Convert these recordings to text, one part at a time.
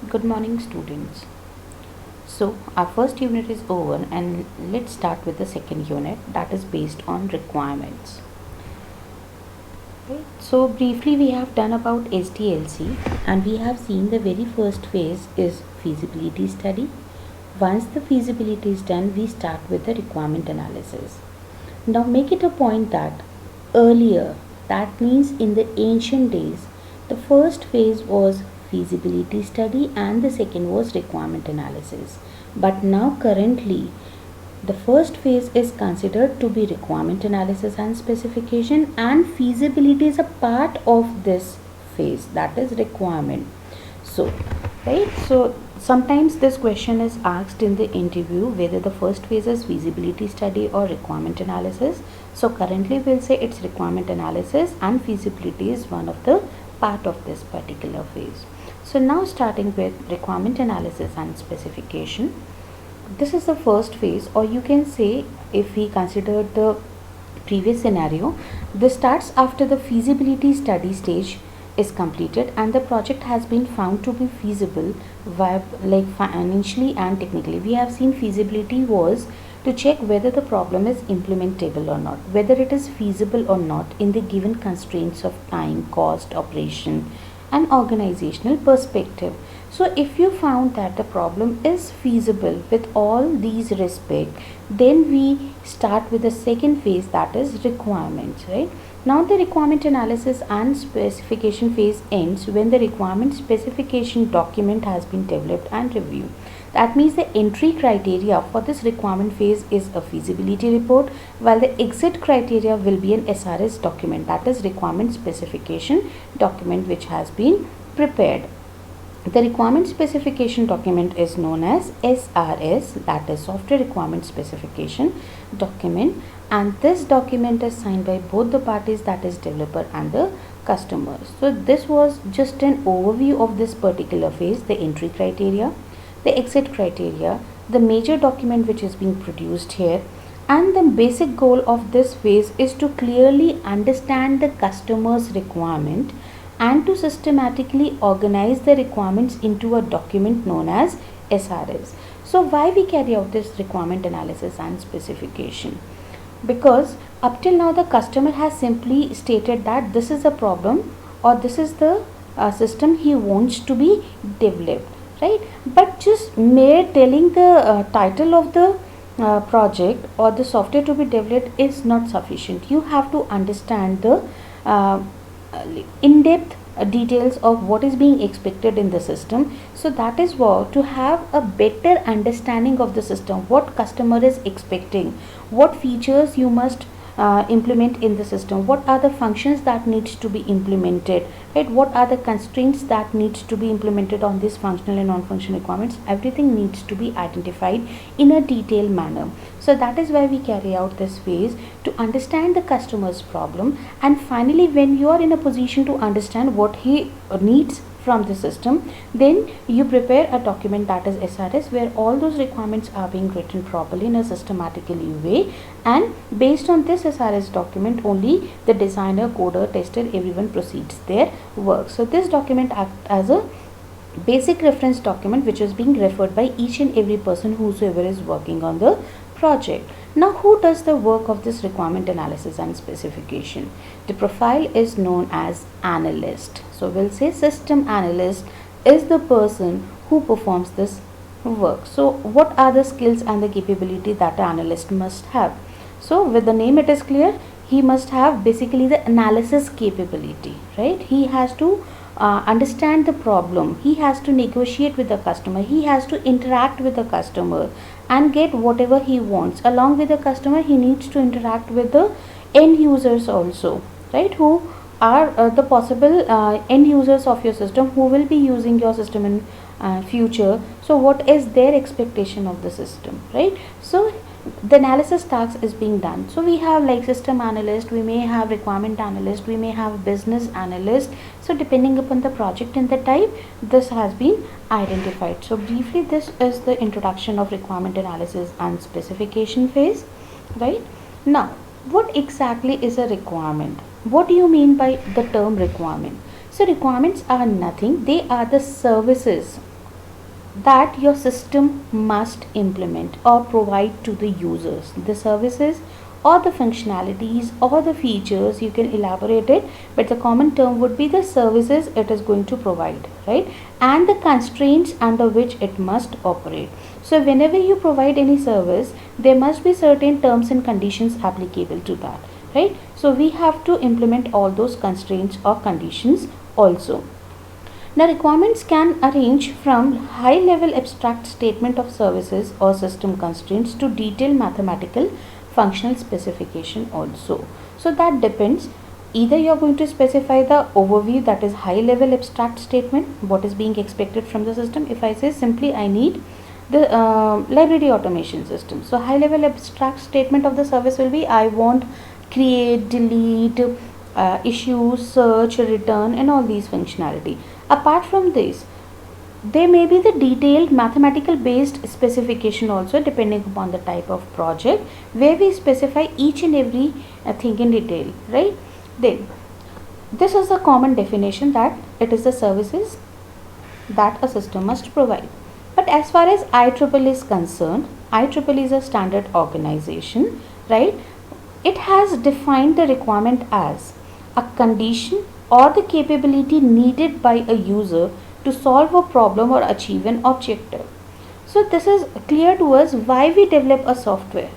Good morning, students. So, our first unit is over, and let's start with the second unit that is based on requirements. Right. So, briefly, we have done about SDLC, and we have seen the very first phase is feasibility study. Once the feasibility is done, we start with the requirement analysis. Now, make it a point that earlier, that means in the ancient days, the first phase was feasibility study and the second was requirement analysis. But now, currently, the first phase is considered to be requirement analysis and specification, and feasibility is a part of this phase, that is requirement. So, right, so sometimes this question is asked in the interview whether the first phase is feasibility study or requirement analysis. So currently we'll say it's requirement analysis and feasibility is one of the part of this particular phase. So now starting with requirement analysis and specification, this is the first phase, or you can say, if we consider the previous scenario, this starts after the feasibility study stage is completed and the project has been found to be feasible, like financially and technically. We have seen feasibility was to check whether the problem is implementable or not, whether it is feasible or not in the given constraints of time, cost, operation and organizational perspective. So if you found that the problem is feasible with all these respect, then we start with the second phase, that is requirements, right? Now the requirement analysis and specification phase ends when the requirement specification document has been developed and reviewed. That means the entry criteria for this requirement phase is a feasibility report, while the exit criteria will be an SRS document, that is requirement specification document, which has been prepared. The requirement specification document is known as SRS, that is software requirement specification document, and this document is signed by both the parties, that is developer and the customer. So this was just an overview of this particular phase, the entry criteria, the exit criteria, the major document which is being produced here, and the basic goal of this phase is to clearly understand the customer's requirement and to systematically organize the requirements into a document known as SRS. So why we carry out this requirement analysis and specification? Because up till now the customer has simply stated that this is a problem or this is the system he wants to be developed, right? But just mere telling the title of the project or the software to be developed is not sufficient. You have to understand the in-depth details of what is being expected in the system. So that is what, to have a better understanding of the system, what customer is expecting, what features you must implement in the system, what are the functions that needs to be implemented, right? What are the constraints that needs to be implemented on these functional and non-functional requirements. Everything needs to be identified in a detailed manner. So that is why we carry out this phase, to understand the customer's problem, and finally when you are in a position to understand what he needs from the system, then you prepare a document, that is SRS, where all those requirements are being written properly in a systematically way, and based on this SRS document only the designer, coder, tester, everyone proceeds their work. So this document acts as a basic reference document which is being referred by each and every person whosoever is working on the project. Now who does the work of this requirement analysis and specification? The profile is known as analyst. So we'll say system analyst is the person who performs this work. So what are the skills and the capability that an analyst must have? So with the name it is clear, he must have basically the analysis capability, right? He has to understand the problem, he has to negotiate with the customer, he has to interact with the customer and get whatever he wants. Along with the customer, he needs to interact with the end users also, right? Who are the possible end users of your system, who will be using your system in future. So what is their expectation of the system, right? So the analysis task is being done. So we have like system analyst, we may have requirement analyst, we may have business analyst. So depending upon the project and the type, this has been identified. So briefly, this is the introduction of requirement analysis and specification phase, right? Now what exactly is a requirement? What do you mean by the term requirement? So requirements are nothing, they are the services that your system must implement or provide to the users. The services or the functionalities or the features, you can elaborate it, but the common term would be the services it is going to provide, right? And the constraints under which it must operate. So whenever you provide any service, there must be certain terms and conditions applicable to that, right? So we have to implement all those constraints or conditions also. Now, requirements can range from high level abstract statement of services or system constraints to detailed mathematical functional specification also. So that depends. Either you are going to specify the overview, that is high level abstract statement, what is being expected from the system. If I say simply I need the library automation system, so high level abstract statement of the service will be I want create, delete, issue, search, return, and all these functionality. Apart from this, there may be the detailed mathematical based specification also, depending upon the type of project, where we specify each and every thing in detail, right? Then this is a common definition, that it is the services that a system must provide. But as far as IEEE is concerned, IEEE is a standard organization, right? It has defined the requirement as a condition or the capability needed by a user to solve a problem or achieve an objective. So this is clear to us why we develop a software.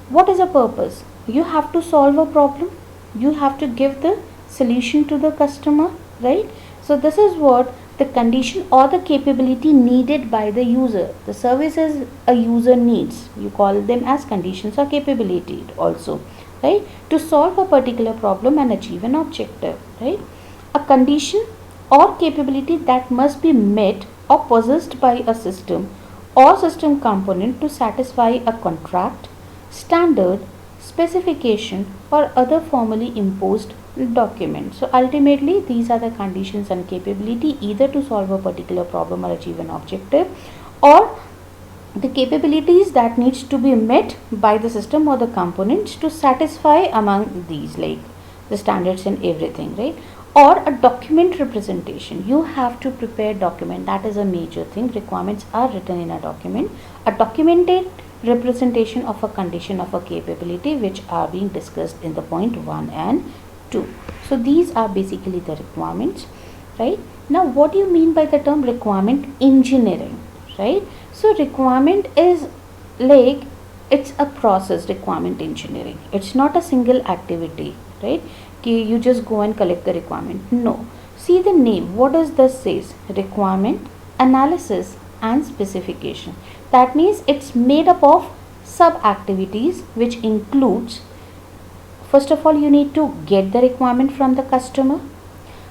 What is the purpose? You have to solve a problem. You have to give the solution to the customer, right? So this is what the condition or the capability needed by the user. The services a user needs, you call them as conditions or capability also, right? To solve a particular problem and achieve an objective, right? A condition or capability that must be met or possessed by a system or system component to satisfy a contract, standard, specification, or other formally imposed document. So ultimately these are the conditions and capability either to solve a particular problem or achieve an objective, or the capabilities that needs to be met by the system or the components to satisfy among these, like the standards and everything, right? Or a document representation. You have to prepare document. That is a major thing. Requirements are written in a document. A documented representation of a condition of a capability, which are being discussed in the point 1 and 2. So these are basically the requirements, right? Now what do you mean by the term requirement engineering, right? So requirement is like, it's a process. Requirement engineering, it's not a single activity, right? You just go and collect the requirement. No. See the name. What does this says? Requirement analysis and specification. That means it's made up of sub activities, which includes, first of all, you need to get the requirement from the customer.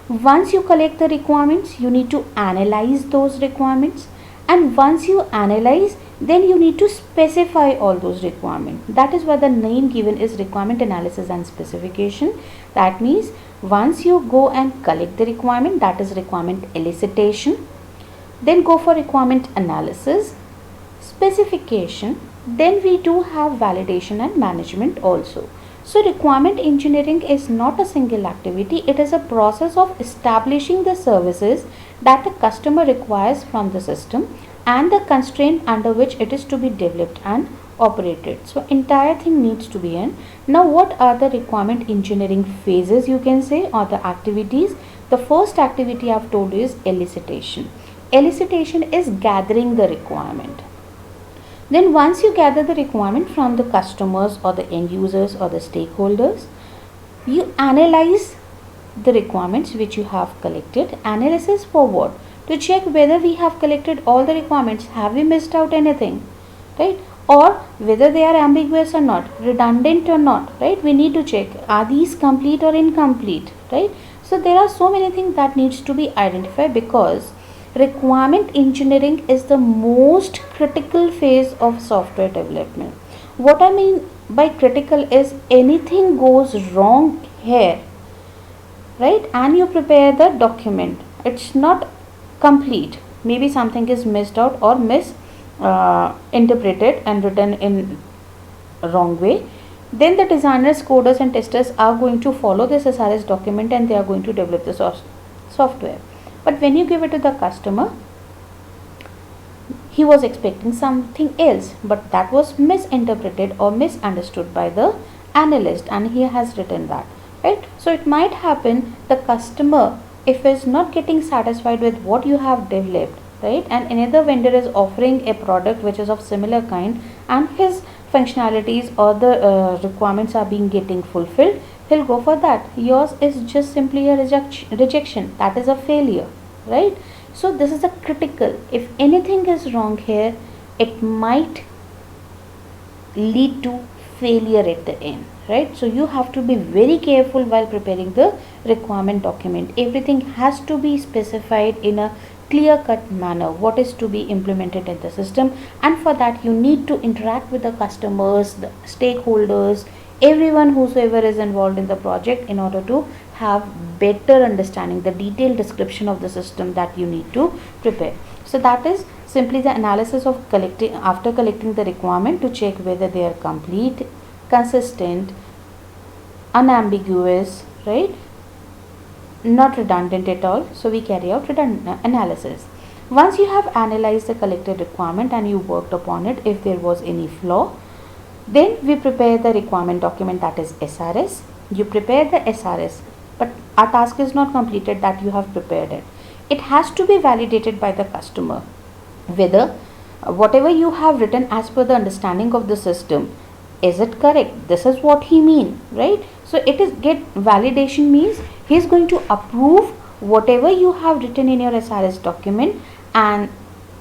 Once you collect the requirements, you need to analyze those requirements, and once you analyze, then you need to specify all those requirements. That is why the name given is requirement analysis and specification. That means once you go and collect the requirement, that is requirement elicitation, then go for requirement analysis, specification, then we do have validation and management also. So requirement engineering is not a single activity. It is a process of establishing the services that the customer requires from the system and the constraint under which it is to be developed and operated. So entire thing needs to be in. Now what are the requirement engineering phases, you can say, or the activities? The first activity I have told you is elicitation. Elicitation is gathering the requirement. Then once you gather the requirement from the customers or the end users or the stakeholders, you analyze the requirements which you have collected. Analysis for what? To check whether we have collected all the requirements, have we missed out anything, right? Or whether they are ambiguous or not, redundant or not, right? We need to check, are these complete or incomplete, right? So there are so many things that needs to be identified, because requirement engineering is the most critical phase of software development. What I mean by critical is, anything goes wrong here, right, and you prepare the document, it's not complete, maybe something is missed out or misinterpreted and written in wrong way, then the designers, coders and testers are going to follow this SRS document and they are going to develop the software. But when you give it to the customer, he was expecting something else, but that was misinterpreted or misunderstood by the analyst, and he has written that, right? So it might happen the customer, if is not getting satisfied with what you have developed, right, and another vendor is offering a product which is of similar kind, and his functionalities or the requirements are being getting fulfilled, he'll go for that. Yours is just simply a rejection. That is a failure, right? So this is a critical. If anything is wrong here, it might lead to failure at the end, right? So you have to be very careful while preparing the requirement document. Everything has to be specified in a clear cut manner, what is to be implemented in the system, and for that you need to interact with the customers, the stakeholders, everyone whosoever is involved in the project, in order to have better understanding the detailed description of the system that you need to prepare. So that is simply the analysis of collecting, after collecting the requirement, to check whether they are complete, consistent, unambiguous, right, not redundant at all. So we carry out analysis. Once you have analyzed the collected requirement and you worked upon it, if there was any flaw, then we prepare the requirement document, that is SRS. You prepare the SRS, but our task is not completed that you have prepared it. It has to be validated by the customer whether whatever you have written as per the understanding of the system, is it correct? This is what he mean, right? So it is get validation means he is going to approve whatever you have written in your SRS document, and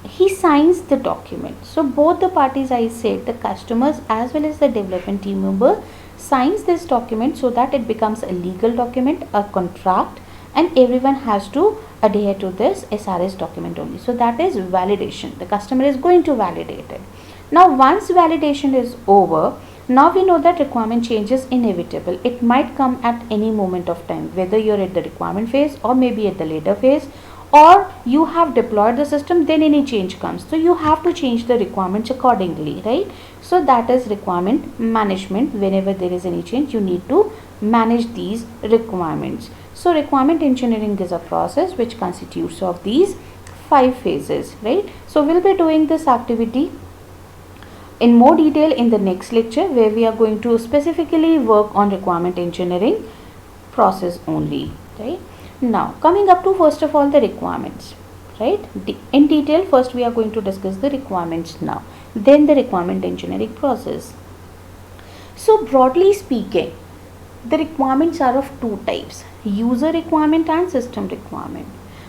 he signs the document. So both the parties, I said, the customers as well as the development team member, signs this document so that it becomes a legal document, a contract, and everyone has to adhere to this SRS document only. So that is validation. The customer is going to validate it. Now once validation is over, now we know that requirement change is inevitable. It might come at any moment of time, whether you're at the requirement phase or maybe at the later phase, or you have deployed the system, then any change comes. So you have to change the requirements accordingly, right? So that is requirement management. Whenever there is any change, you need to manage these requirements. So requirement engineering is a process which constitutes of these 5 phases, right? So we'll be doing this activity in more detail in the next lecture, where we are going to specifically work on requirement engineering process only, right? Now coming up to first of all the requirements, right? In detail, first we are going to discuss the requirements now, then the requirement engineering process. So broadly speaking, the requirements are of 2 types, user requirement and system requirement.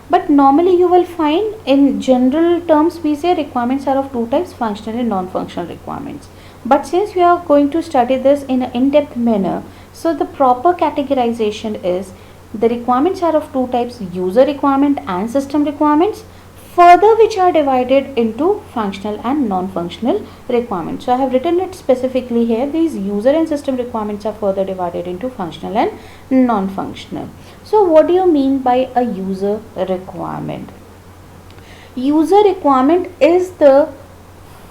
But normally you will find in general terms we say requirements are of 2 types, functional and non-functional requirements. But since we are going to study this in an in-depth manner, so the proper categorization is the requirements are of 2 types, user requirement and system requirements, further which are divided into functional and non-functional requirements. So I have written it specifically here. These user and system requirements are further divided into functional and non-functional. So what do you mean by a user requirement? User requirement is the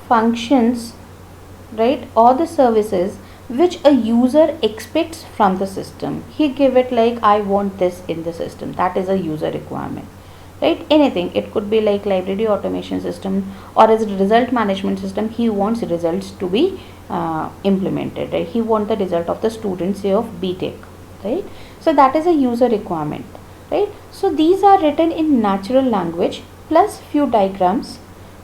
functions, right, or the services which a user expects from the system. He give it like, I want this in the system. That is a user requirement, right? Anything. It could be like library automation system or as a result management system. He wants results to be implemented, right? He wants the result of the students, say, of BTech, right? So that is a user requirement, right? So these are written in natural language plus few diagrams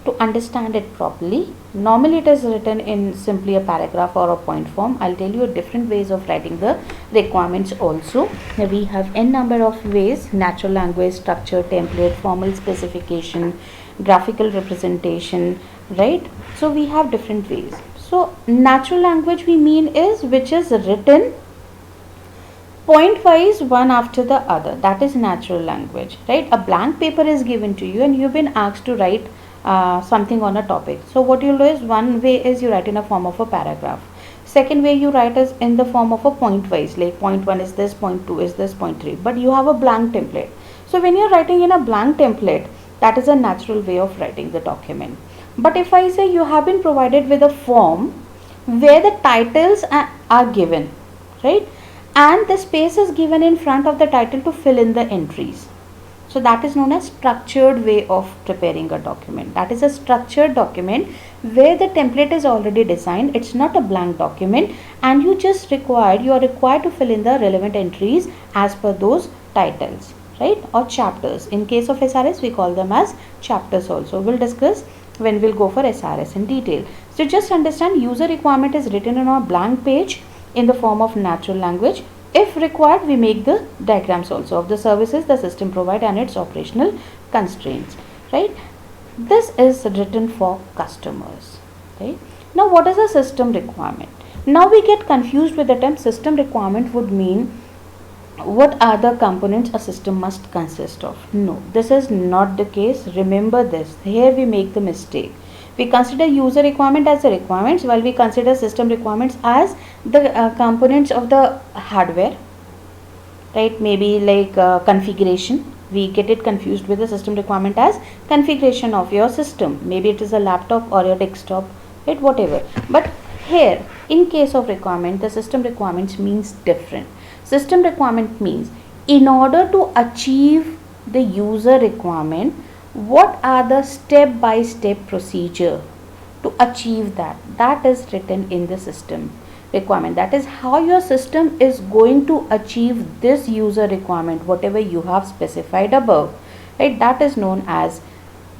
to understand it properly. Normally it is written in simply a paragraph or a point form. I'll tell you different ways of writing the requirements also. We have n number of ways: natural language, structure, template, formal specification, graphical representation, right? So we have different ways. So natural language we mean is which is written point wise one after the other. That is natural language, right? A blank paper is given to you and you've been asked to write something on a topic. So what you'll do is, one way is you write in a form of a paragraph. Second way you write is in the form of a point wise, like point 1 is this, point 2 is this, point 3, but you have a blank template. So when you're writing in a blank template, that is a natural way of writing the document. But if I say you have been provided with a form where the titles are given, right, and the space is given in front of the title to fill in the entries. So that is known as structured way of preparing a document. That is a structured document where the template is already designed. It's not a blank document, and you are required to fill in the relevant entries as per those titles, right, or chapters. In case of SRS, we call them as chapters also. We'll discuss when we'll go for SRS in detail. So just understand, user requirement is written on a blank page in the form of natural language. If required, we make the diagrams also of the services the system provide and its operational constraints, right. This is written for customers, right. Now what is a system requirement? Now we get confused with the term system requirement. Would mean what are the components a system must consist of. No, this is not the case. Remember this. Here we make the mistake. We consider user requirement as the requirements, while we consider system requirements as the components of the hardware, right. Maybe like configuration. We get it confused with the system requirement as configuration of your system. Maybe it is a laptop or your desktop, right, whatever. But here in case of requirement, the system requirements means different. System requirement means in order to achieve the user requirement, what are the step by step procedure to achieve that. That is written in the system requirement. That is how your system is going to achieve this user requirement, whatever you have specified above, right. That is known as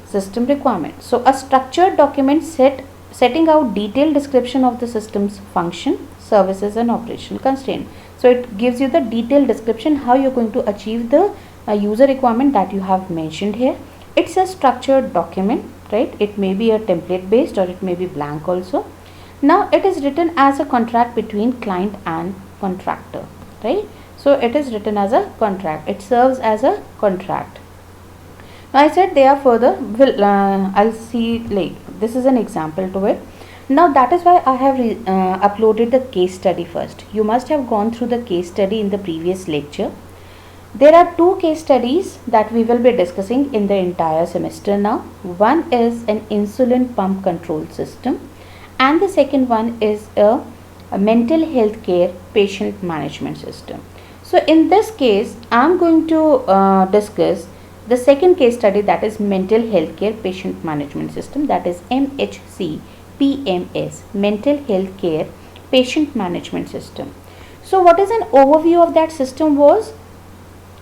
system requirement. So a structured document setting out detailed description of the system's function, services and operational constraint. So it gives you the detailed description how you're going to achieve the user requirement that you have mentioned here. It's a structured document, right. It may be a template based or it may be blank also. Now it is written as a contract between client and contractor, right. So it is written as a contract. It serves as a contract. Now I said they are further, I'll see, like this is an example to it. Now that is why I have uploaded the case study first. You must have gone through the case study in the previous lecture. There are two case studies that we will be discussing in the entire semester now. One is an insulin pump control system and the second one is a mental health care patient management system. So in this case, I am going to discuss the second case study, that is mental health care patient management system, that is MHC PMS, mental health care patient management system. So what is an overview of that system was?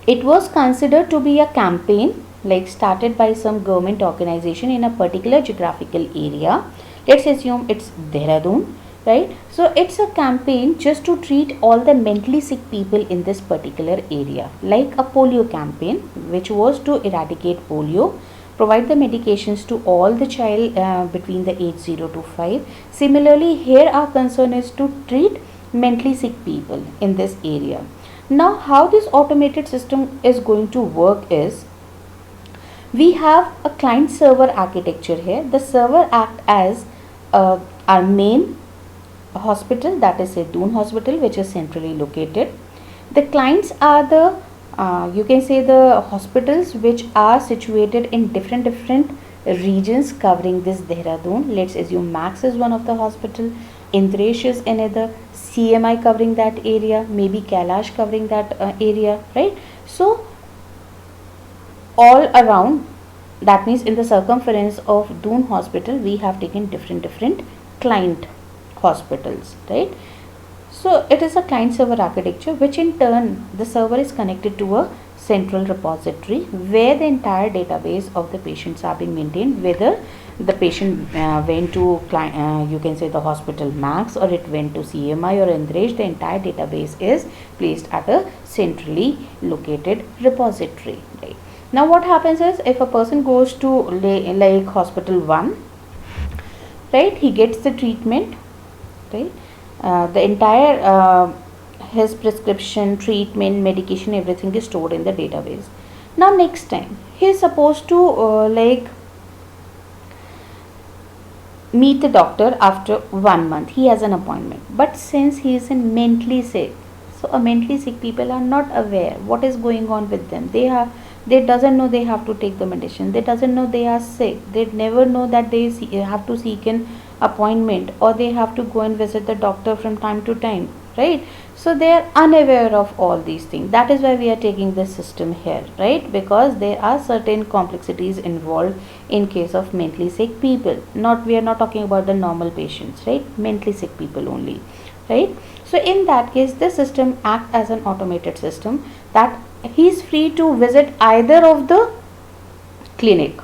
It was considered to be a campaign like started by some government organization in a particular geographical area. Let's assume it's Dehradun, right. So it's a campaign just to treat all the mentally sick people in this particular area, like a polio campaign which was to eradicate polio, provide the medications to all the child between the age 0 to 5. Similarly, here our concern is to treat mentally sick people in this area. Now how this automated system is going to work is, we have a client server architecture here. The server act as our main hospital, that is a Doon hospital, which is centrally located. The clients are the you can say the hospitals which are situated in different regions covering this Dehradun. Let's assume Max is one of the hospital, Indresh is another, CMI covering that area, maybe Kailash covering that area, right. So all around, that means in the circumference of Doon hospital, we have taken different client hospitals, right. So it is a client server architecture, which in turn the server is connected to a central repository where the entire database of the patients are being maintained, whether the patient went to you can say the hospital Max or it went to CMI or Indresh. The entire database is placed at a centrally located repository, right. Now what happens is, if a person goes to like hospital 1, right, he gets the treatment, right. The entire his prescription, treatment, medication, everything is stored in the database. Now next time he is supposed to like meet the doctor after 1 month. He has an appointment, but since he is mentally sick, so a mentally sick people are not aware what is going on with them. They doesn't know they have to take the medicine. They doesn't know they are sick. They never know that they have to seek an appointment or they have to go and visit the doctor from time to time, right. So they are unaware of all these things. That is why we are taking this system here, right? Because there are certain complexities involved in case of mentally sick people. We are not talking about the normal patients, right? Mentally sick people only, right? So in that case, this system acts as an automated system that he is free to visit either of the clinic.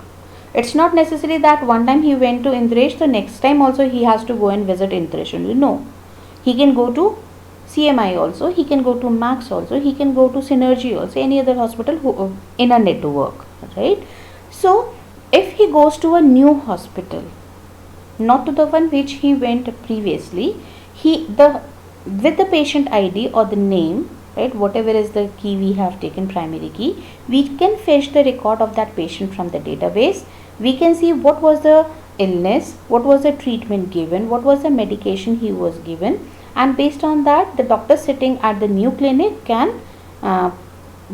It's not necessary that one time he went to Indresh, the next time also he has to go and visit Indresh only. No, he can go to CMI also, he can go to Max also, he can go to Synergy also, any other hospital who, in a network, right? So if he goes to a new hospital, not to the one which he went previously, with the patient ID or the name, right, whatever is the key we have taken, primary key, we can fetch the record of that patient from the database. We can see what was the illness, what was the treatment given, what was the medication he was given, and based on that the doctor sitting at the new clinic can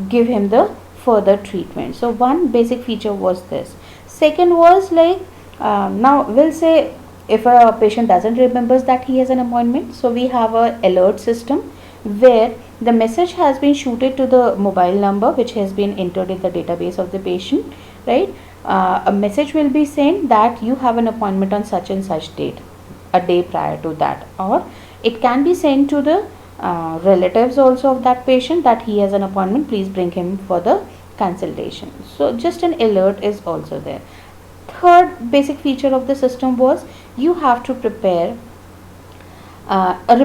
give him the further treatment. So one basic feature was this. Second was like, now we'll say if a patient doesn't remembers that he has an appointment, so we have a alert system where the message has been shooted to the mobile number which has been entered in the database of the patient, right? A message will be sent that you have an appointment on such and such date, a day prior to that, or it can be sent to the relatives also of that patient that he has an appointment, please bring him for the consultation. So just an alert is also there. Third basic feature of the system was you have to prepare a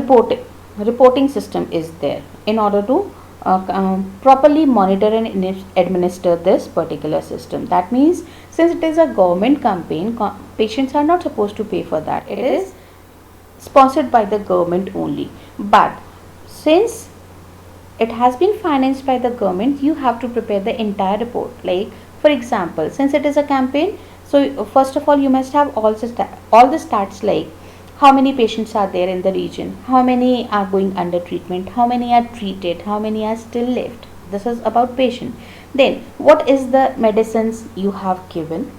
reporting system is there in order to properly monitor and administer this particular system. That means since it is a government campaign, patients are not supposed to pay for that. It is sponsored by the government only. But since it has been financed by the government, you have to prepare the entire report. Like for example, since it is a campaign, so first of all you must have all the stats like how many patients are there in the region, how many are going under treatment, how many are treated, how many are still left. This is about patient. Then what is the medicines you have given,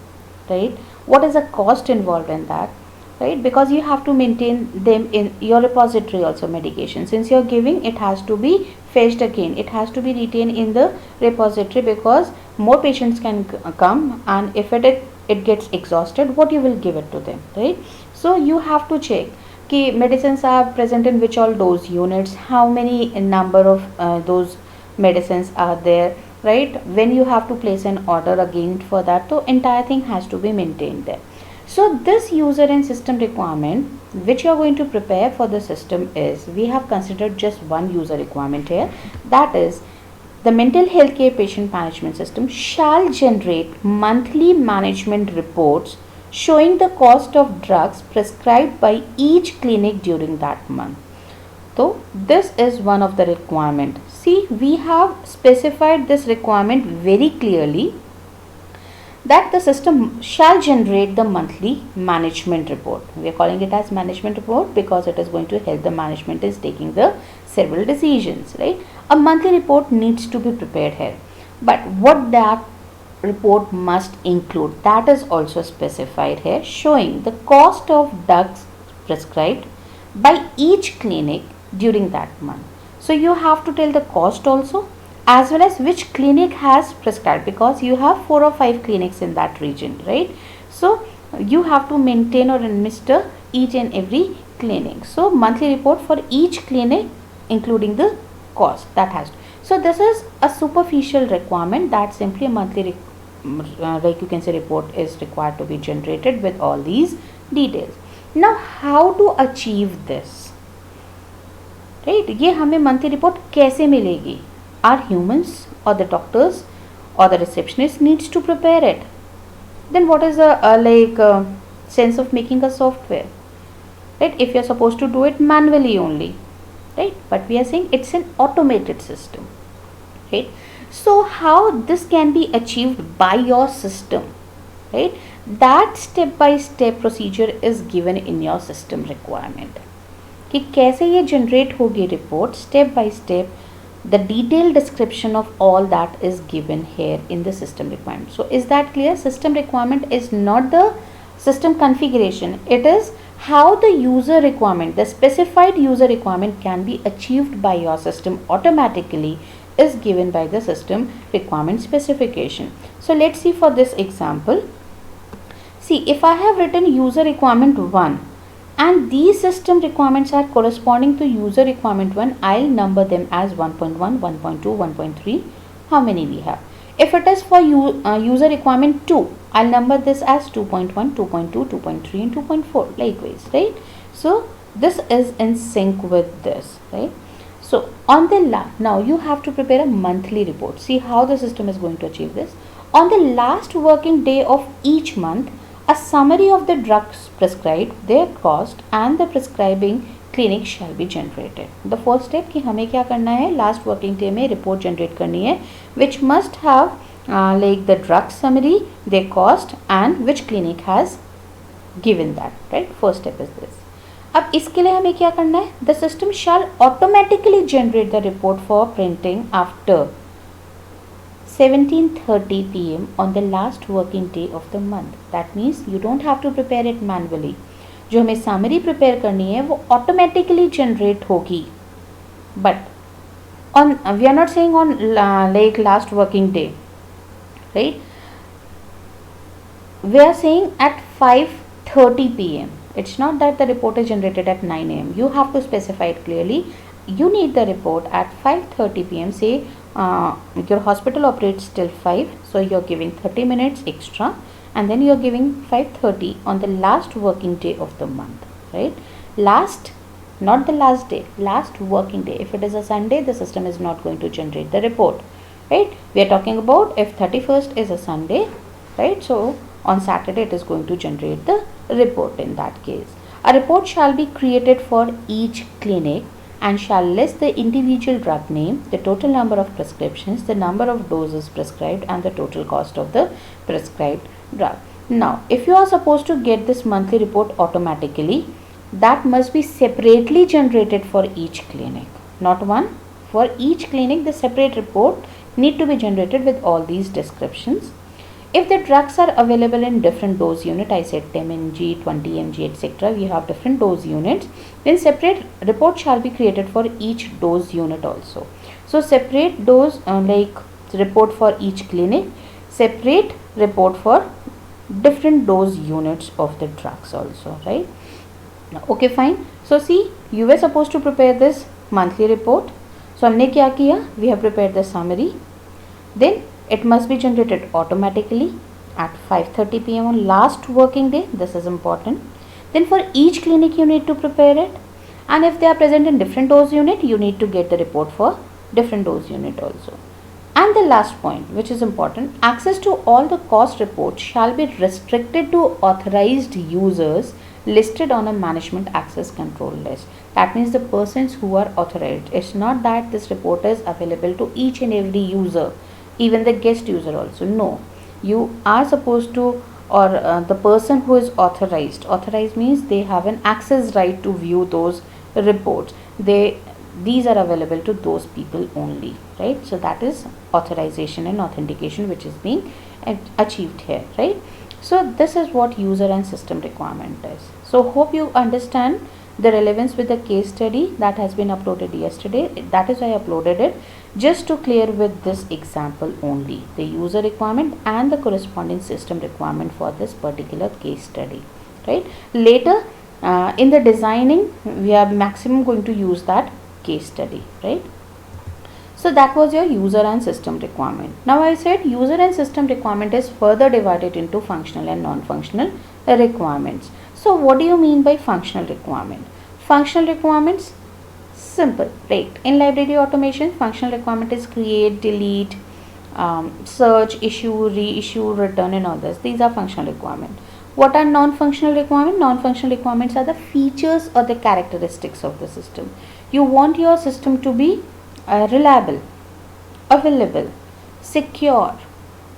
right? What is the cost involved in that, right? Because you have to maintain them in your repository also, medication. Since you're giving, it has to be fetched again. It has to be retained in the repository because more patients can come, and if it gets exhausted, what you will give it to them, right? So you have to check कि medicines are present in which all dose units, how many number of those medicines are there, right? When you have to place an order again for that, so entire thing has to be maintained there. So this user and system requirement which you are going to prepare for the system is, we have considered just one user requirement here, that is the mental health care patient management system shall generate monthly management reports showing the cost of drugs prescribed by each clinic during that month. So this is one of the requirement. See, we have specified this requirement very clearly that the system shall generate the monthly management report. We are calling it as management report because it is going to help the management is taking the several decisions, right? A monthly report needs to be prepared here, but what that report must include, that is also specified here, showing the cost of drugs prescribed by each clinic during that month. So you have to tell the cost also, as well as which clinic has prescribed, because you have 4 or 5 clinics in that region, right? So you have to maintain or administer each and every clinic. So monthly report for each clinic including the cost that has to. So this is a superficial requirement, that simply a monthly like you can say report is required to be generated with all these details. Now how to achieve this, right? ये हमें monthly report कैसे मिलेगी? Our humans or the doctors or the receptionist needs to prepare it. Then what is the sense of making a software, right? If you're supposed to do it manually only, right? But we are saying it's an automated system, right? So how this can be achieved by your system, right? That step by step procedure is given in your system requirement कि कैसे ये generate होगी report step by step. The detailed description of all that is given here in the system requirement. So is that clear? System requirement is not the system configuration, it is how the user requirement, the specified user requirement can be achieved by your system automatically is given by the system requirement specification. So let's see for this example. See, if I have written user requirement 1 and these system requirements are corresponding to user requirement 1, I'll number them as 1.1, 1.2, 1.3, how many we have. If it is for user requirement 2, I'll number this as 2.1, 2.2, 2.3 and 2.4 likewise, right? So this is in sync with this, right? So on the now you have to prepare a monthly report. See how the system is going to achieve this. On the last working day of each month, a summary of the drugs prescribed, their cost and the prescribing clinic shall be generated. The first step कि हमें क्या करना है, last working day में report generate करनी है, which must have like the drug summary, their cost and which clinic has given that, right? First step is this. अब इसके लिए हमें क्या करना है, the system shall automatically generate the report for printing after 17:30 PM on the last working day of the month. That means you don't have to prepare it manually. जो हमें summary prepare करनी है वो automatically generate होगी. But on we are not saying on like last working day, right? We are saying at 5:30 PM. It's not that the report is generated at 9 AM. You have to specify it clearly. You need the report at 5:30 PM. Say your hospital operates till 5, so you're giving 30 minutes extra and then you're giving 5:30 on the last working day of the month, right? Last, not the last day, last working day. If it is a Sunday, the system is not going to generate the report, right? We are talking about if 31st is a Sunday, right? So on Saturday it is going to generate the report in that case. A report shall be created for each clinic and shall list the individual drug name, the total number of prescriptions, the number of doses prescribed and the total cost of the prescribed drug. Now, if you are supposed to get this monthly report automatically, that must be separately generated for each clinic, not one. For each clinic, the separate report need to be generated with all these descriptions. If the drugs are available in different dose unit, I said 10 mg, 20 mg, etc. We have different dose units. Then separate report shall be created for each dose unit also. So separate dose like report for each clinic, separate report for different dose units of the drugs also, right? Okay, fine. So see, you were supposed to prepare this monthly report. So हमने क्या किया? We have prepared the summary. Then it must be generated automatically at 5:30 PM on last working day. This is important. Then for each clinic you need to prepare it, and if they are present in different dose unit, you need to get the report for different dose unit also. And the last point, which is important, access to all the cost reports shall be restricted to authorized users listed on a management access control list. That means the persons who are authorized. It's not that this report is available to each and every user, even the guest user also. No, you are supposed to, or the person who is authorized. Authorized means they have an access right to view those reports. These are available to those people only, right? So that is authorization and authentication which is being achieved here, right? So this is what user and system requirement is. So hope you understand the relevance with the case study that has been uploaded yesterday. That is why I uploaded it, just to clear with this example only, the user requirement and the corresponding system requirement for this particular case study, right? Later in the designing we are maximum going to use that case study, right? So that was your user and system requirement. Now I said user and system requirement is further divided into functional and non-functional requirements. So what do you mean by functional requirement? Functional requirements, simple, right? In library automation, functional requirement is create, delete, search, issue, reissue, return and all this. These are functional requirements. What are non-functional requirements? Non-functional requirements are the features or the characteristics of the system. You want your system to be reliable, available, secure,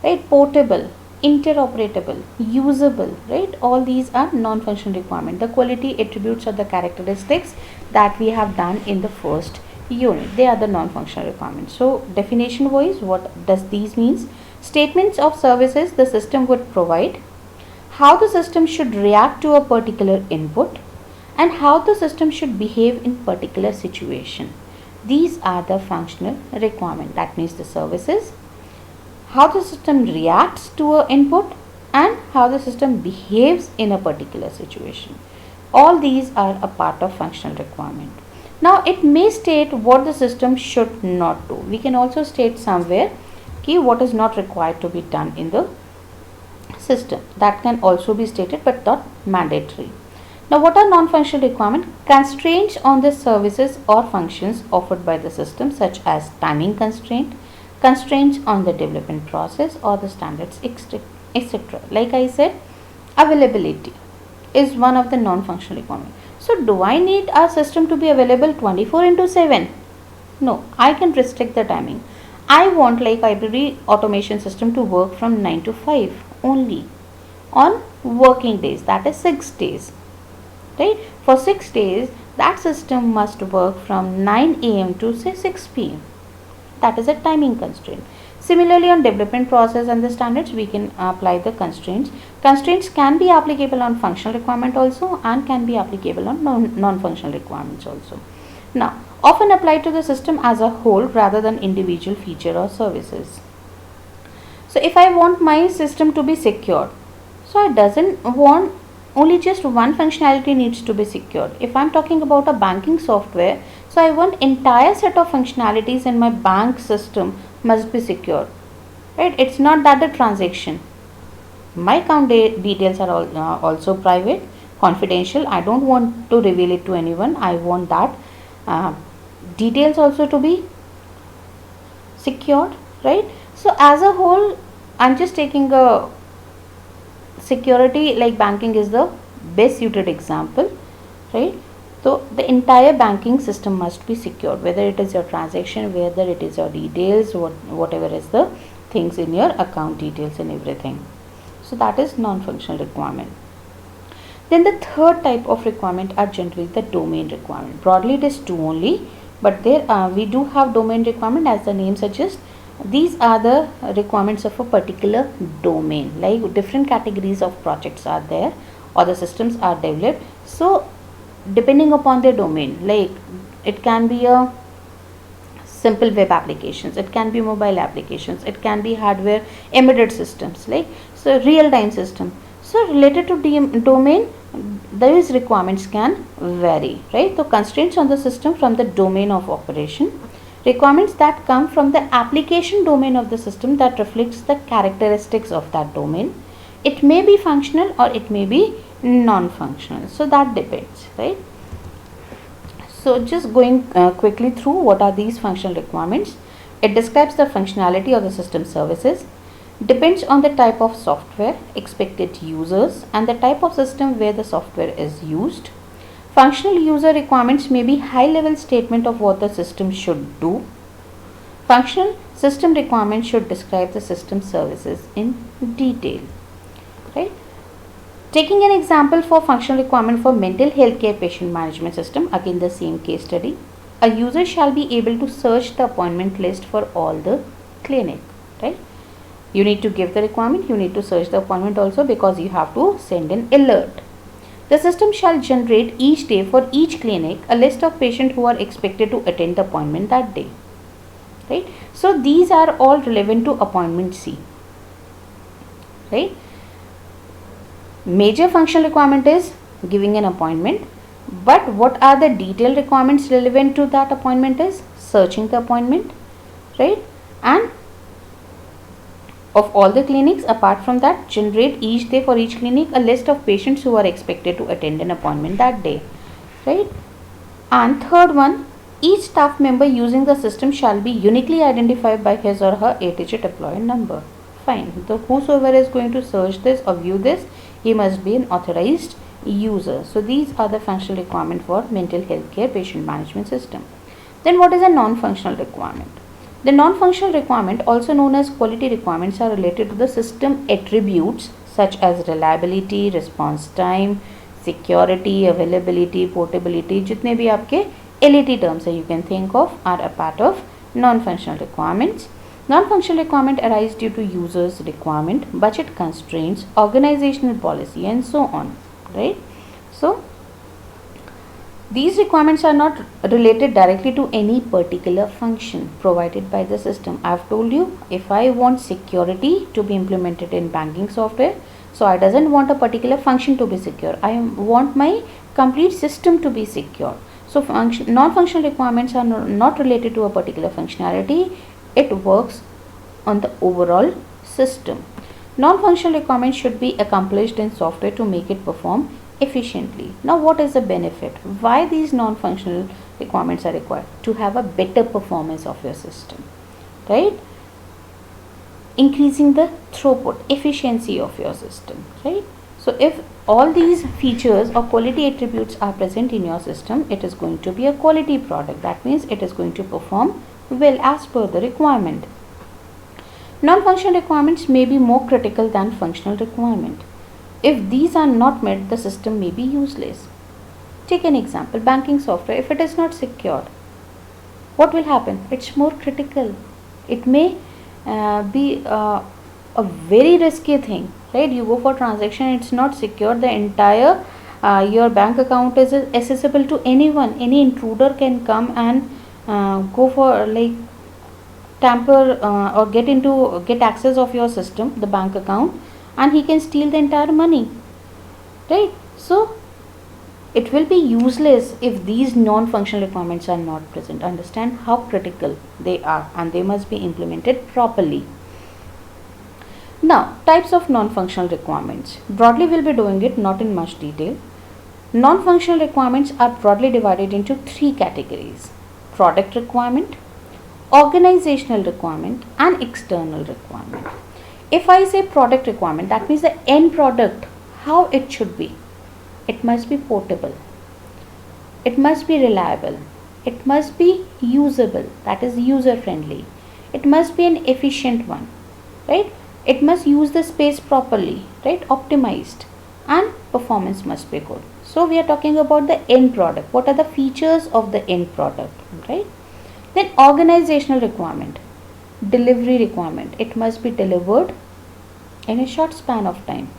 right? Portable, interoperable, usable, right? All these are non-functional requirements. The quality attributes or the characteristics that we have done in the first unit, they are the non-functional requirements. So definition wise, what does these means? Statements of services the system would provide, how the system should react to a particular input, and how the system should behave in particular situation. These are the functional requirement. That means the services, how the system reacts to an input, and how the system behaves in a particular situation. All these are a part of functional requirement. Now it may state what the system should not do. We can also state somewhere what is not required to be done in the system. That can also be stated but not mandatory. Now what are non-functional requirements? Constraints on the services or functions offered by the system, such as timing constraint, constraints on the development process or the standards, etc. Like I said, availability is one of the non-functional requirements. So do I need our system to be available 24/7? No, I can restrict the timing. I want like library automation system to work from 9 to 5 only on working days, that is 6 days. Right? For 6 days, that system must work from 9 a.m. to say 6 p.m. That is a timing constraint. Similarly, on development process and the standards, we can apply the constraints. Constraints can be applicable on functional requirement also and can be applicable on non-functional requirements also. Now, often applied to the system as a whole rather than individual feature or services. So, if I want my system to be secure, so I doesn't want only just one functionality needs to be secured. If I'm talking about a banking software, so I want entire set of functionalities in my bank system must be secured. Right? It's not that the transaction. My account details are also private, confidential. I don't want to reveal it to anyone. I want that details also to be secured, right? So as a whole, I'm just taking a security like banking is the best suited example, right? So the entire banking system must be secured, whether it is your transaction, whether it is your details, whatever is the things in your account details and everything. So that is non-functional requirement. Then the third type of requirement are generally the domain requirement. Broadly it is two only, but there we do have domain requirement, as the name suggests. These are the requirements of a particular domain, like different categories of projects are there or the systems are developed. So depending upon their domain, like it can be a simple web applications, it can be mobile applications, it can be hardware embedded systems, like so real-time system. So related to domain, these requirements can vary, right? So constraints on the system from the domain of operation, requirements that come from the application domain of the system that reflects the characteristics of that domain. It may be functional or it may be non-functional. So that depends, right? So just going quickly through what are these functional requirements. It describes the functionality of the system services, depends on the type of software, expected users, and the type of system where the software is used. Functional user requirements may be high-level statement of what the system should do. Functional system requirements should describe the system services in detail, right? Taking an example for functional requirement for mental health care patient management system, again the same case study. A user shall be able to search the appointment list for all the clinic, right? You need to give the requirement, you need to search the appointment also, because you have to send an alert. The system shall generate each day for each clinic a list of patients who are expected to attend the appointment that day, right? So these are all relevant to appointment C, right? Major functional requirement is giving an appointment, but what are the detailed requirements relevant to that appointment is searching the appointment, right? And of all the clinics, apart from that, generate each day for each clinic a list of patients who are expected to attend an appointment that day, right? And third one, each staff member using the system shall be uniquely identified by his or her 8-digit employee number. Fine. So whosoever is going to search this or view this, he must be an authorized user. So these are the functional requirement for mental health care patient management system. Then what is a non-functional requirement? The non-functional requirement, also known as quality requirements, are related to the system attributes such as reliability, response time, security, availability, portability. जितने भी आपके LAT terms है you can think of are a part of non-functional requirements. Non-functional requirement arise due to users' requirement, budget constraints, organizational policy, and so on, right? So These requirements are not related directly to any particular function provided by the system. I have told you, if I want security to be implemented in banking software, so I doesn't want a particular function to be secure. I want my complete system to be secure. So non-functional requirements are not related to a particular functionality. It works on the overall system. Non-functional requirements should be accomplished in software to make it perform efficiently. Now, what is the benefit? Why these non-functional requirements are required? To have a better performance of your system, right? Increasing the throughput, efficiency of your system, right? So if all these features or quality attributes are present in your system, it is going to be a quality product. That means it is going to perform well as per the requirement. Non-functional requirements may be more critical than functional requirement. If these are not met, the system may be useless. Take an example, banking software. If it is not secured, what will happen? It's more critical. It may be a very risky thing, right? You go for transaction, it's not secure. The entire your bank account is accessible to anyone. Any intruder can come and go for like tamper or get access of your system, the bank account, and he can steal the entire money, right? So it will be useless if these non-functional requirements are not present. Understand how critical they are, and they must be implemented properly. Now, types of non-functional requirements. Broadly we'll be doing it, not in much detail. Non-functional requirements are broadly divided into three categories: product requirement, organizational requirement, and external requirement. If I say product requirement, that means the end product, how it should be. It must be portable. It must be reliable. It must be usable, that is user friendly. It must be an efficient one, right? It must use the space properly, right? Optimized, and performance must be good. So we are talking about the end product. What are the features of the end product, right? Then organizational requirement, delivery requirement. It must be delivered in a short span of time.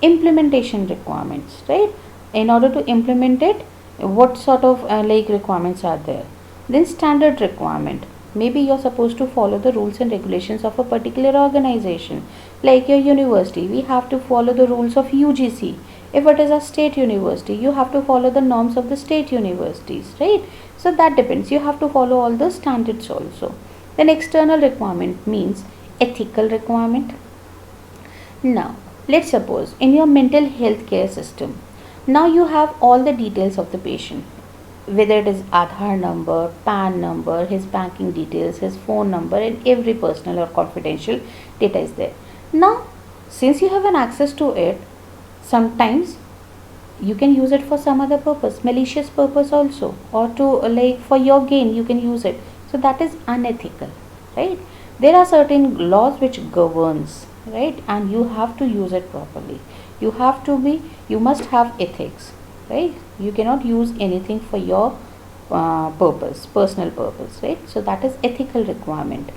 Implementation requirements, right? In order to implement it, what sort of requirements are there? Then standard requirement. Maybe you're supposed to follow the rules and regulations of a particular organization. Like your university, we have to follow the rules of UGC. If it is a state university, you have to follow the norms of the state universities, right? So that depends. You have to follow all the standards also. Then external requirement means ethical requirement. Now, let's suppose in your mental health care system, now you have all the details of the patient, whether it is Aadhaar number, PAN number, his banking details, his phone number, and every personal or confidential data is there. Now, since you have an access to it, sometimes you can use it for some other purpose, malicious purpose also, or to for your gain you can use it. So that is unethical, right? There are certain laws which governs, right? And you have to use it properly. You must have ethics, right? You cannot use anything for your personal purpose, right? So that is ethical requirement.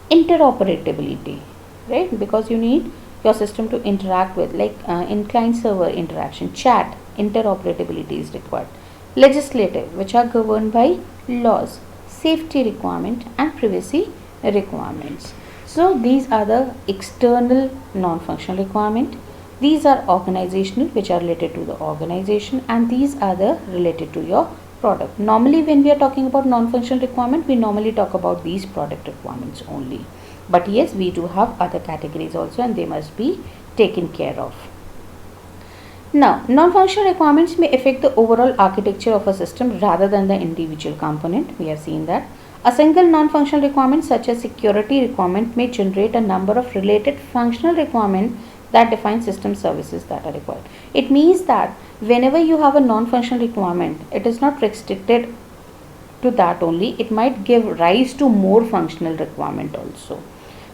Interoperability, right? Because you need your system to interact with, in client server interaction, chat, interoperability is required. Legislative, which are governed by laws, safety requirement, and privacy requirements. So these are the external non-functional requirement. These are organizational, which are related to the organization, and these are the related to your product. Normally when we are talking about non-functional requirement, we normally talk about these product requirements only. But yes, we do have other categories also, and they must be taken care of. Now, non-functional requirements may affect the overall architecture of a system rather than the individual component. We have seen that. A single non-functional requirement such as security requirement may generate a number of related functional requirements that define system services that are required. It means that whenever you have a non-functional requirement, it is not restricted to that only. It might give rise to more functional requirement also.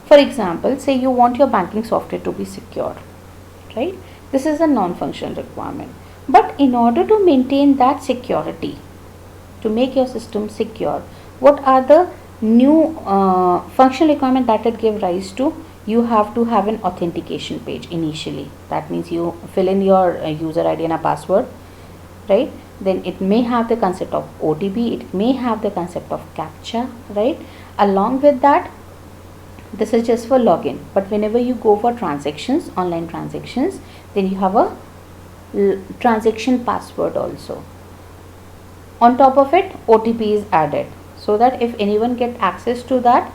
For example, say you want your banking software to be secure, right? This is a non-functional requirement. But in order to maintain that security, to make your system secure, what are the new functional requirement that it give rise to? You have to have an authentication page initially. That means you fill in your user ID and a password, right? then it may have the concept of OTP, it may have the concept of CAPTCHA, right? Along with that, this is just for login, but whenever you go for transactions, online transactions, then you have a transaction password also. On top of it, OTP is added, so that if anyone get access to that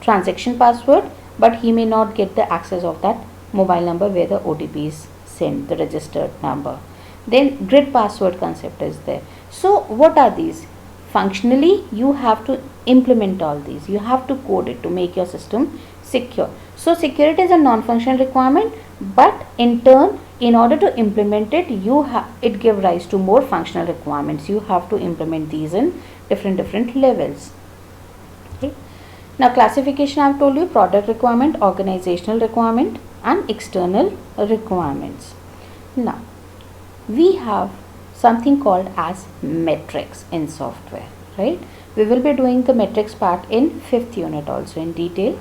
transaction password, but he may not get the access of that mobile number where the OTP is sent, the registered number. Then grid password concept is there. So what are these? Functionally, you have to implement all these. You have to code it to make your system secure. So security is a non-functional requirement, but in turn, in order to implement it, it give rise to more functional requirements. You have to implement these in different levels. Okay. Now classification, I have told you: product requirement, organizational requirement, and external requirements. Now we have something called as metrics in software, right? We will be doing the metrics part in 5th unit also in detail.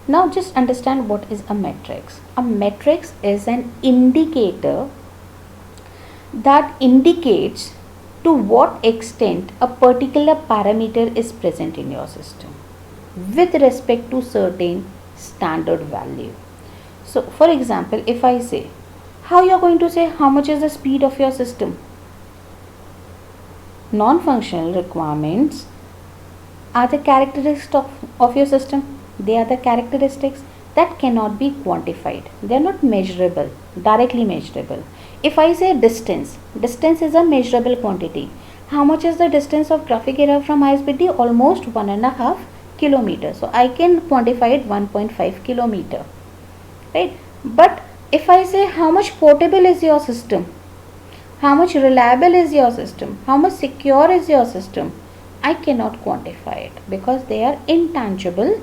Now just understand what is a metrics. A metrics is an indicator that indicates to what extent a particular parameter is present in your system with respect to certain standard value. So for example, if I say, how you are going to say how much is the speed of your system? Non-functional requirements are the characteristics of your system. They are the characteristics that cannot be quantified. They are not measurable, directly measurable. If I say distance is a measurable quantity. How much is the distance of traffic area from ISBT? Almost 1.5 kilometers. So I can quantify it 1.5 kilometer, right? But if I say how much portable is your system, how much reliable is your system, how much secure is your system, I cannot quantify it because they are intangible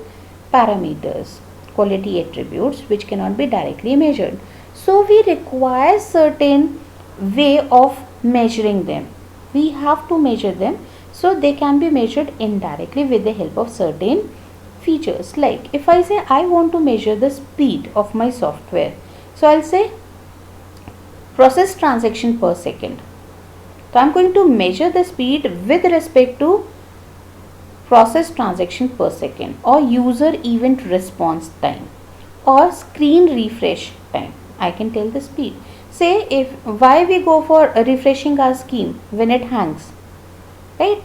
parameters, quality attributes which cannot be directly measured. So we require certain way of measuring them. We have to measure them, so they can be measured indirectly with the help of certain features. Like if I say I want to measure the speed of my software, so I'll say process transaction per second. So I'm going to measure the speed with respect to process transaction per second, or user event response time, or screen refresh time. I can tell the speed. Say if why we go for refreshing our scheme when it hangs, right?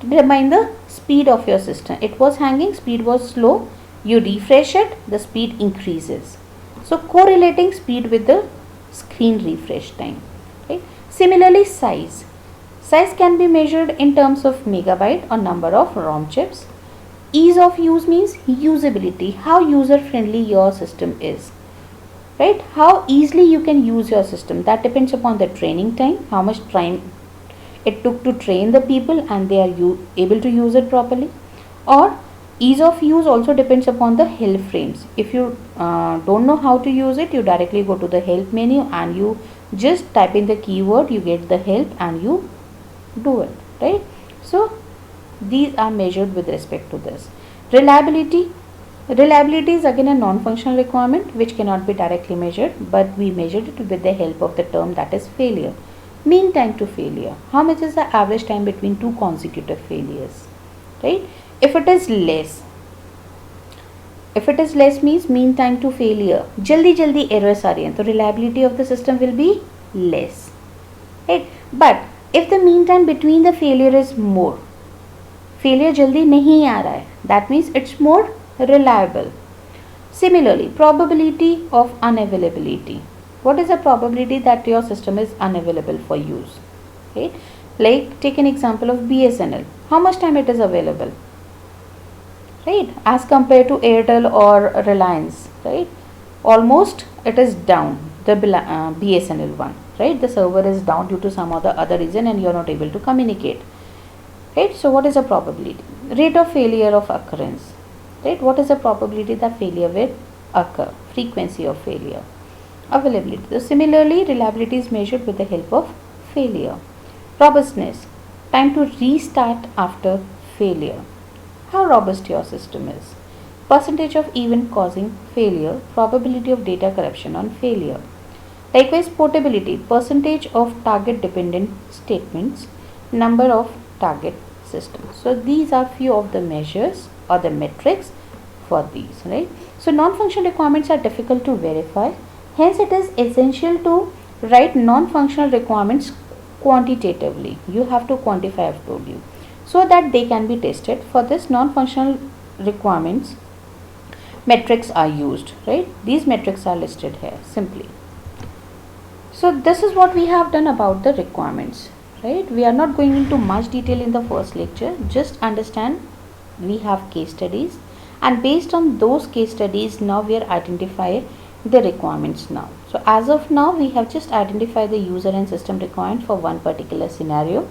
To determine the speed of your system. It was hanging, speed was slow. You refresh it, the speed increases. So correlating speed with the screen refresh time. Right? Similarly, size. Size can be measured in terms of megabyte or number of ROM chips. Ease of use means usability, how user friendly your system is. Right? How easily you can use your system. That depends upon the training time, how much time it took to train the people and they are able to use it properly. Or ease of use also depends upon the help frames. If you don't know how to use it, you directly go to the help menu and you just type in the keyword, you get the help and you do it, right? So these are measured with respect to this. Reliability is again a non-functional requirement which cannot be directly measured, but we measured it with the help of the term that is failure. Mean time to failure. How much is the average time between two consecutive failures, right? If it is less means mean time to failure. Jaldi errors are in, so reliability of the system will be less, right? But if the mean time between the failure is more, failure jaldi nahi aa raha hai, that means it's more reliable. Similarly, probability of unavailability. What is the probability that your system is unavailable for use? Okay. Like take an example of BSNL. How much time it is available? Right, as compared to Airtel or Reliance, right? Almost it is down, the BSNL one, right? The server is down due to some other reason and you are not able to communicate, right? So what is the probability? Rate of failure of occurrence, right? What is the probability that failure will occur? Frequency of failure. Availability. So similarly, reliability is measured with the help of failure. Robustness, time to restart after failure. How robust your system is. Percentage of event causing failure, probability of data corruption on failure. Likewise, portability, percentage of target dependent statements, number of target systems. So these are few of the measures or the metrics for these, right? So non-functional requirements are difficult to verify. Hence, it is essential to write non-functional requirements quantitatively. You have to quantify, I've told you, so that they can be tested. For this, non-functional requirements metrics are used, right? These metrics are listed here simply. So this is what we have done about the requirements, right? We are not going into much detail in the first lecture. Just understand we have case studies, and based on those case studies now we are identifying the requirements now. So as of now we have just identified the user and system requirement for one particular scenario,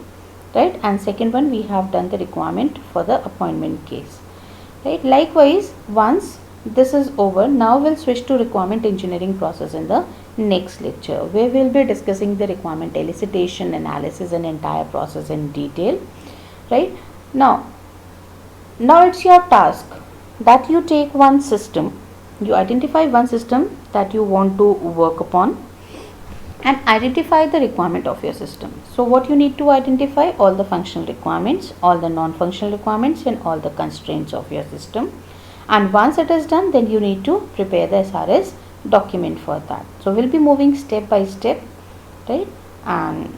right? And second one, we have done the requirement for the appointment case, right? Likewise, once this is over, now we'll switch to requirement engineering process in the next lecture, where we'll be discussing the requirement elicitation, analysis and entire process in detail, right? Now it's your task that you take one system, you identify one system that you want to work upon, and identify the requirement of your system. So what you need to identify, all the functional requirements, all the non-functional requirements and all the constraints of your system. And once it is done, then you need to prepare the SRS document for that. So we'll be moving step by step, right? And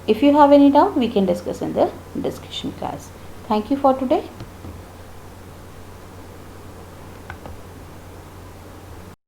if you have any doubt, we can discuss in the discussion class. Thank you for today.